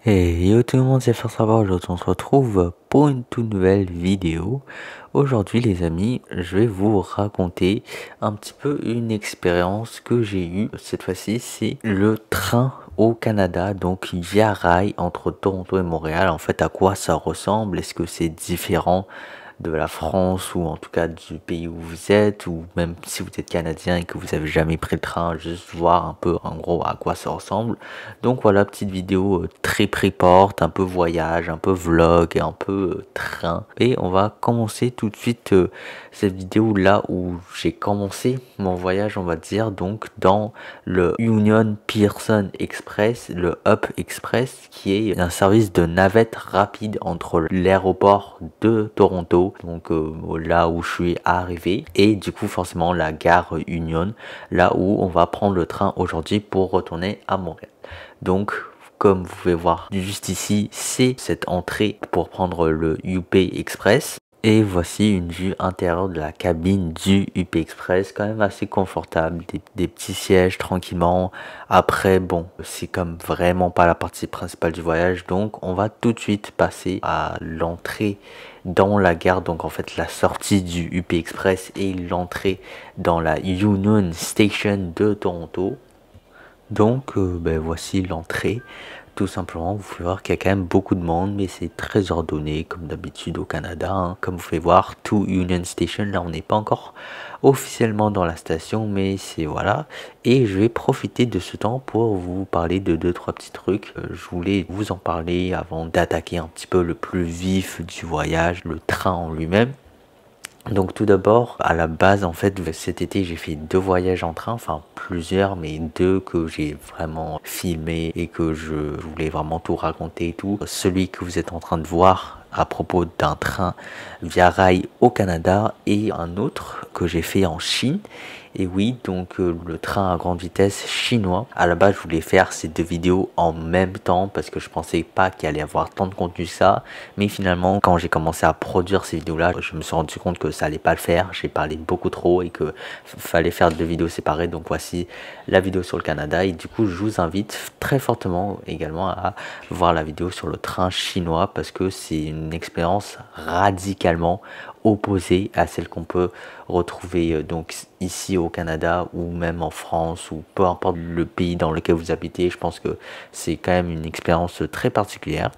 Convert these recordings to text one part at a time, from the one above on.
Et yo tout le monde, c'est Savoir. Aujourd'hui on se retrouve pour une toute nouvelle vidéo. Aujourd'hui les amis, je vais vous raconter un petit peu une expérience que j'ai eue. Cette fois-ci c'est le train au Canada, donc Via Rail entre Toronto et Montréal. En fait, à quoi ça ressemble? Est-ce que c'est différent de la France ou en tout cas du pays où vous êtes, ou même si vous êtes canadien et que vous avez jamais pris le train, juste voir un peu en gros à quoi ça ressemble. Donc voilà, petite vidéo très pré-porte, un peu voyage, un peu vlog et un peu train. Et on va commencer tout de suite cette vidéo là où j'ai commencé mon voyage, on va dire, donc dans le Union Pearson Express, le Up Express, qui est un service de navette rapide entre l'aéroport de Toronto, donc là où je suis arrivé, et du coup forcément la gare Union, là où on va prendre le train aujourd'hui pour retourner à Montréal. Donc comme vous pouvez voir juste ici, c'est cette entrée pour prendre le UP Express. Et voici une vue intérieure de la cabine du UP Express, quand même assez confortable, des petits sièges tranquillement. Après, bon, c'est comme vraiment pas la partie principale du voyage, donc on va tout de suite passer à l'entrée dans la gare, donc en fait la sortie du UP Express et l'entrée dans la Union Station de Toronto. Donc, voici l'entrée. Tout simplement, vous pouvez voir qu'il y a quand même beaucoup de monde, mais c'est très ordonné, comme d'habitude au Canada, hein. Comme vous pouvez voir, to Union Station, là on n'est pas encore officiellement dans la station, mais c'est voilà. Et je vais profiter de ce temps pour vous parler de deux trois petits trucs. Je voulais vous en parler avant d'attaquer un petit peu le plus vif du voyage, le train en lui-même. Donc tout d'abord, à la base, en fait, cet été, j'ai fait 2 voyages en train, enfin plusieurs, mais 2 que j'ai vraiment filmé et que je voulais vraiment tout raconter et tout. Celui que vous êtes en train de voir à propos d'un train Via Rail au Canada, et un autre que j'ai fait en Chine. Et oui, donc le train à grande vitesse chinois. À la base, je voulais faire ces 2 vidéos en même temps parce que je pensais pas qu'il allait y avoir tant de contenu que ça. Mais finalement, quand j'ai commencé à produire ces vidéos-là, je me suis rendu compte que ça allait pas le faire. J'ai parlé beaucoup trop et que fallait faire 2 vidéos séparées. Donc voici la vidéo sur le Canada. Et du coup, je vous invite très fortement également à voir la vidéo sur le train chinois parce que c'est une expérience radicalement opposée à celle qu'on peut retrouver donc ici au Canada ou même en France, ou peu importe le pays dans lequel vous habitez. Je pense que c'est quand même une expérience très particulière.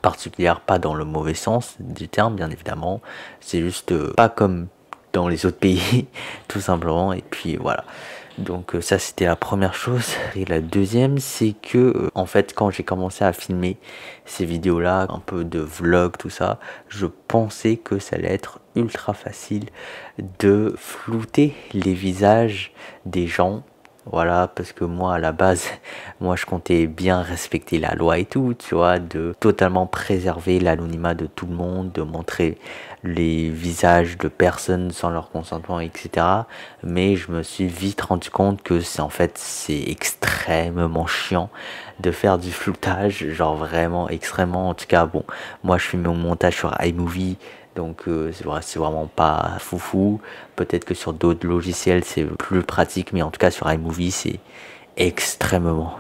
Particulière, pas dans le mauvais sens du terme, bien évidemment. C'est juste pas comme dans les autres pays, tout simplement. Et puis voilà. Donc ça, c'était la première chose. Et la deuxième, c'est que en fait, quand j'ai commencé à filmer ces vidéos là, un peu de vlog, tout ça, je pensais que ça allait être ultra facile de flouter les visages des gens. Voilà, parce que moi à la base, moi je comptais bien respecter la loi et tout, tu vois, de totalement préserver l'anonymat de tout le monde, de montrer les visages de personnes sans leur consentement, etc. Mais je me suis vite rendu compte que c'est extrêmement chiant de faire du floutage, genre vraiment extrêmement. En tout cas, bon, moi je fais mon montage sur iMovie, donc c'est vraiment pas foufou. Peut-être que sur d'autres logiciels c'est plus pratique, mais en tout cas sur iMovie c'est extrêmement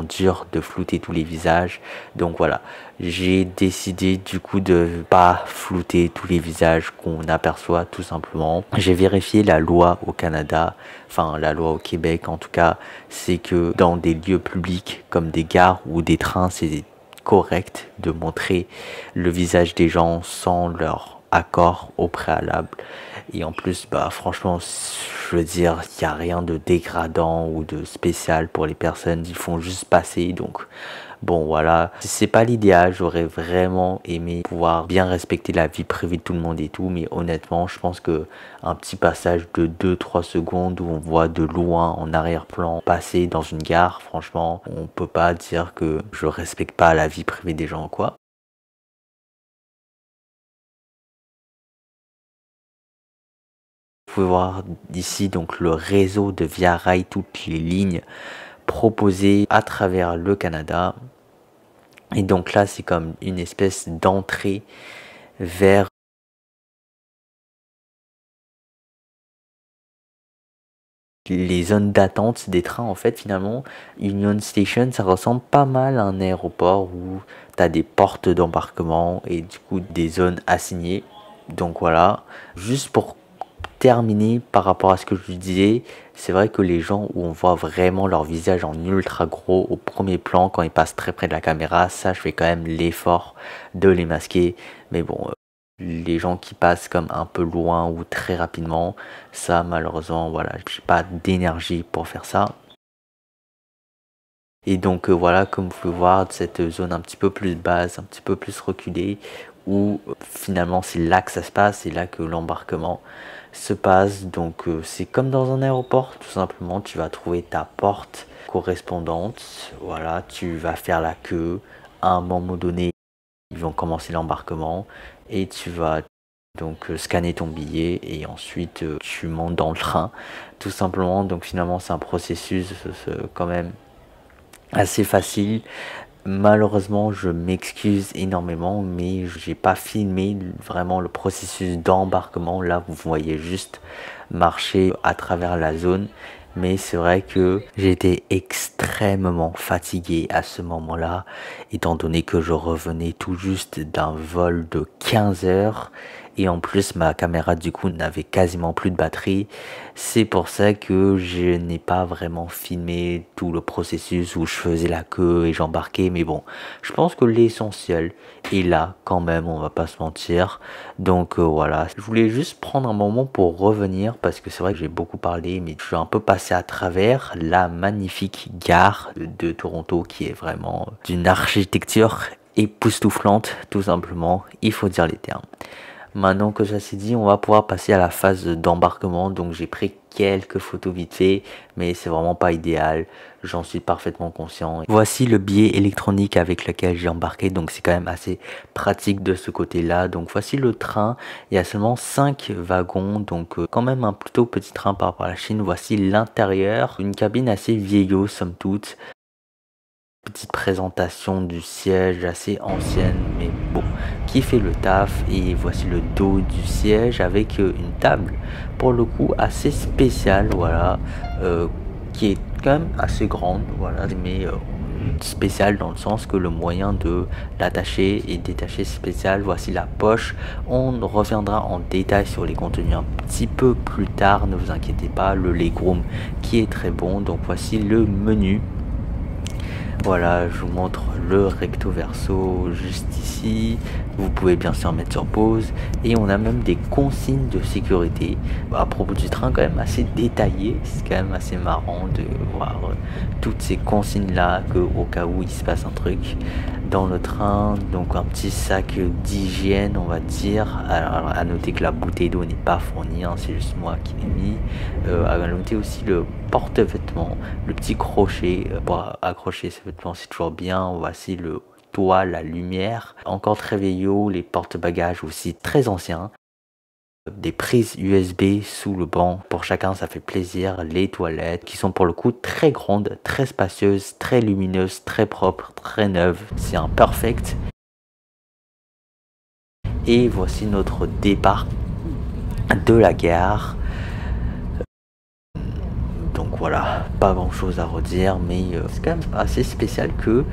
dur de flouter tous les visages. Donc voilà, j'ai décidé du coup de pas flouter tous les visages qu'on aperçoit, tout simplement. J'ai vérifié la loi au Canada, enfin la loi au Québec en tout cas, c'est que dans des lieux publics comme des gares ou des trains, c'est correct de montrer le visage des gens sans leur accord au préalable. Et en plus, bah franchement, je veux dire, il n'y a rien de dégradant ou de spécial pour les personnes, ils font juste passer. Donc bon voilà, c'est pas l'idéal, j'aurais vraiment aimé pouvoir bien respecter la vie privée de tout le monde et tout, mais honnêtement je pense que un petit passage de 2-3 secondes où on voit de loin en arrière-plan passer dans une gare, franchement on peut pas dire que je respecte pas la vie privée des gens, quoi. Vous pouvez voir ici donc le réseau de Via Rail, toutes les lignes proposées à travers le Canada. Et donc là c'est comme une espèce d'entrée vers les zones d'attente des trains. En fait, finalement, Union Station, ça ressemble pas mal à un aéroport où tu as des portes d'embarquement et du coup des zones assignées. Donc voilà, juste pour terminer par rapport à ce que je disais, c'est vrai que les gens où on voit vraiment leur visage en ultra gros au premier plan quand ils passent très près de la caméra, ça je fais quand même l'effort de les masquer. Mais bon, les gens qui passent comme un peu loin ou très rapidement, ça malheureusement voilà, j'ai pas d'énergie pour faire ça. Et donc voilà, comme vous pouvez voir, cette zone un petit peu plus basse, un petit peu plus reculée, où finalement c'est là que ça se passe, c'est là que l'embarquement se passe. Donc c'est comme dans un aéroport, tout simplement, tu vas trouver ta porte correspondante, voilà, tu vas faire la queue, à un moment donné, ils vont commencer l'embarquement, et tu vas donc scanner ton billet, et ensuite tu montes dans le train, tout simplement. Donc finalement c'est un processus quand même assez facile. Malheureusement, je m'excuse énormément, mais j'ai pas filmé vraiment le processus d'embarquement. Là, vous voyez juste marcher à travers la zone. Mais c'est vrai que j'étais extrêmement fatigué à ce moment-là, étant donné que je revenais tout juste d'un vol de 15 heures. Et en plus, ma caméra du coup n'avait quasiment plus de batterie. C'est pour ça que je n'ai pas vraiment filmé tout le processus où je faisais la queue et j'embarquais. Mais bon, je pense que l'essentiel est là quand même, on va pas se mentir. Donc voilà, je voulais juste prendre un moment pour revenir parce que c'est vrai que j'ai beaucoup parlé, mais je suis un peu passé à travers la magnifique gare de Toronto qui est vraiment d'une architecture époustouflante, tout simplement, il faut dire les termes. Maintenant que ça s'est dit, on va pouvoir passer à la phase d'embarquement. Donc j'ai pris quelques photos vite fait, mais c'est vraiment pas idéal. J'en suis parfaitement conscient. Voici le billet électronique avec lequel j'ai embarqué, donc c'est quand même assez pratique de ce côté-là. Donc voici le train, il y a seulement 5 wagons, donc quand même un plutôt petit train par rapport à la Chine. Voici l'intérieur, une cabine assez vieillot somme toute. Petite présentation du siège assez ancienne, mais bon, qui fait le taf. Et voici le dos du siège avec une table pour le coup assez spéciale, voilà, qui est quand même assez grande, voilà, mais spéciale dans le sens que le moyen de l'attacher et détacher spécial. Voici la poche, on reviendra en détail sur les contenus un petit peu plus tard, ne vous inquiétez pas. Le legroom qui est très bon. Donc voici le menu. Voilà, je vous montre le recto verso juste ici. Vous pouvez bien sûr mettre sur pause. Et on a même des consignes de sécurité à propos du train, quand même assez détaillées. C'est quand même assez marrant de voir toutes ces consignes là, que au cas où il se passe un truc dans le train. Donc un petit sac d'hygiène, on va dire. Alors à noter que la bouteille d'eau n'est pas fournie, hein, c'est juste moi qui l'ai mis. À noter aussi le porte-vêtements, le petit crochet pour accrocher ses vêtements, c'est toujours bien. Voici le toit, la lumière, encore très vieillot. Les porte-bagages aussi très anciens. Des prises USB sous le banc pour chacun, ça fait plaisir. Les toilettes qui sont pour le coup très grandes, très spacieuses, très lumineuses, très propres, très neuves. C'est un perfect. Et voici notre départ de la gare. Donc voilà, pas grand chose à redire, mais c'est quand même assez spécial que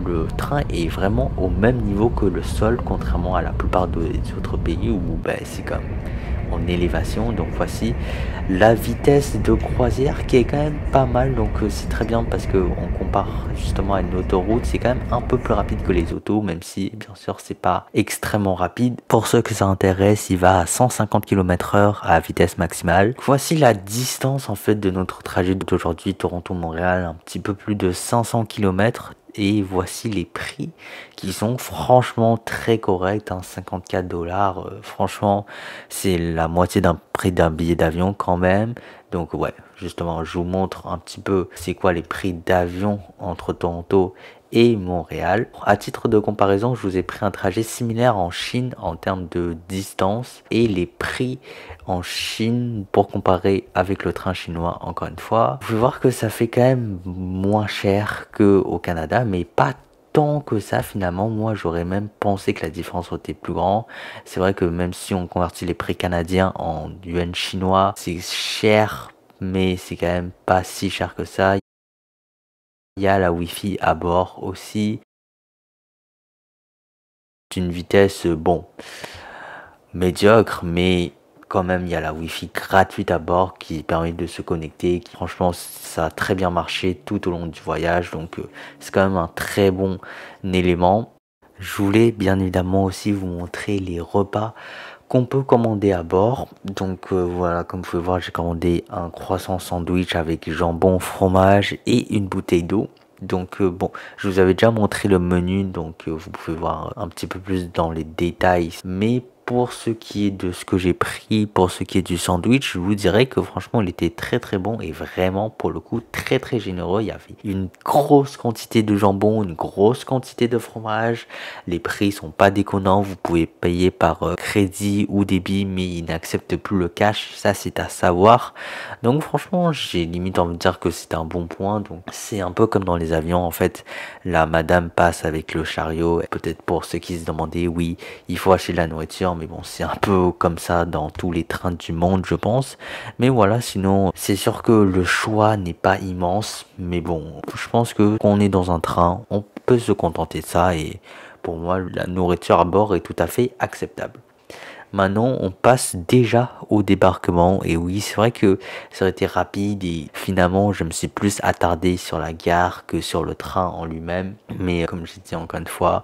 le train est vraiment au même niveau que le sol, contrairement à la plupart des autres pays où c'est comme en élévation. Donc voici la vitesse de croisière qui est quand même pas mal, donc c'est très bien parce que on compare justement à une autoroute, c'est quand même un peu plus rapide que les autos, même si bien sûr c'est pas extrêmement rapide. Pour ceux que ça intéresse, il va à 150 km/h à vitesse maximale. Voici la distance en fait de notre trajet d'aujourd'hui, Toronto-Montréal, un petit peu plus de 500 km. Et voici les prix qui sont franchement très corrects, hein, 54 dollars. Franchement, c'est la moitié d'un prix d'un billet d'avion quand même. Donc ouais, justement, je vous montre un petit peu c'est quoi les prix d'avion entre Toronto et Montréal. À titre de comparaison, je vous ai pris un trajet similaire en Chine en termes de distance et les prix en Chine pour comparer avec le train chinois. Encore une fois, vous pouvez voir que ça fait quand même moins cher qu'au Canada, mais pas tant que ça finalement. Moi j'aurais même pensé que la différence était plus grande. C'est vrai que même si on convertit les prix canadiens en yuan chinois, c'est cher mais c'est quand même pas si cher que ça. Il y a la Wi-Fi à bord aussi, d'une vitesse, bon, médiocre, mais quand même, il y a la Wi-Fi gratuite à bord qui permet de se connecter. Franchement, ça a très bien marché tout au long du voyage, donc c'est quand même un très bon élément. Je voulais bien évidemment aussi vous montrer les repas qu'on peut commander à bord. Donc voilà, comme vous pouvez voir, j'ai commandé un croissant sandwich avec jambon, fromage et une bouteille d'eau. Donc bon, je vous avais déjà montré le menu, donc vous pouvez voir un petit peu plus dans les détails. Mais pour ce qui est de ce que j'ai pris, pour ce qui est du sandwich, je vous dirais que franchement il était très bon et vraiment pour le coup très généreux. Il y avait une grosse quantité de jambon, une grosse quantité de fromage. Les prix sont pas déconnants, vous pouvez payer par crédit ou débit, mais ils n'acceptent plus le cash, ça c'est à savoir. Donc franchement j'ai limite envie de dire que c'est un bon point. Donc c'est un peu comme dans les avions en fait, la madame passe avec le chariot. Peut-être pour ceux qui se demandaient, oui il faut acheter de la nourriture, mais bon c'est un peu comme ça dans tous les trains du monde je pense. Mais voilà, sinon c'est sûr que le choix n'est pas immense, mais bon je pense que quand on est dans un train on peut se contenter de ça, et pour moi la nourriture à bord est tout à fait acceptable. Maintenant, on passe déjà au débarquement. Et oui, c'est vrai que ça aurait été rapide et finalement, je me suis plus attardé sur la gare que sur le train en lui-même. Mais comme j'ai dit encore une fois,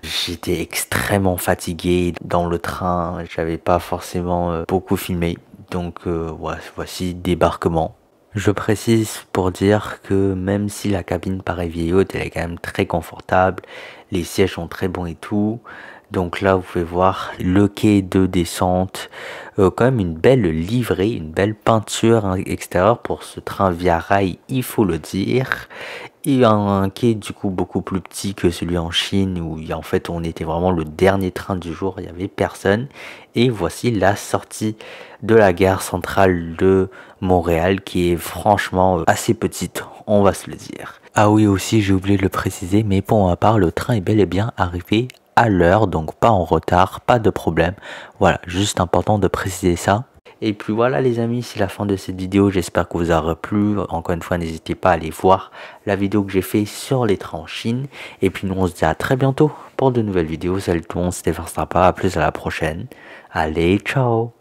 j'étais extrêmement fatigué dans le train. J'avais pas forcément beaucoup filmé. Donc voici débarquement. Je précise pour dire que même si la cabine paraît vieillotte, elle est quand même très confortable. Les sièges sont très bons et tout. Donc là, vous pouvez voir le quai de descente. Quand même une belle livrée, une belle peinture extérieure pour ce train via rail, il faut le dire. Et un quai du coup beaucoup plus petit que celui en Chine où en fait on était vraiment le dernier train du jour, il n'y avait personne. Et voici la sortie de la gare centrale de Montréal qui est franchement assez petite, on va se le dire. Ah oui, aussi j'ai oublié de le préciser, mais pour ma part le train est bel et bien arrivé à l'heure, donc pas en retard, pas de problème. Voilà, juste important de préciser ça. Et puis voilà les amis, c'est la fin de cette vidéo, j'espère que vous aura plu. Encore une fois, n'hésitez pas à aller voir la vidéo que j'ai fait sur les trains en Chine. Et puis nous on se dit à très bientôt pour de nouvelles vidéos. Salut tout le monde, c'était Verstappen, à plus à la prochaine. Allez, ciao.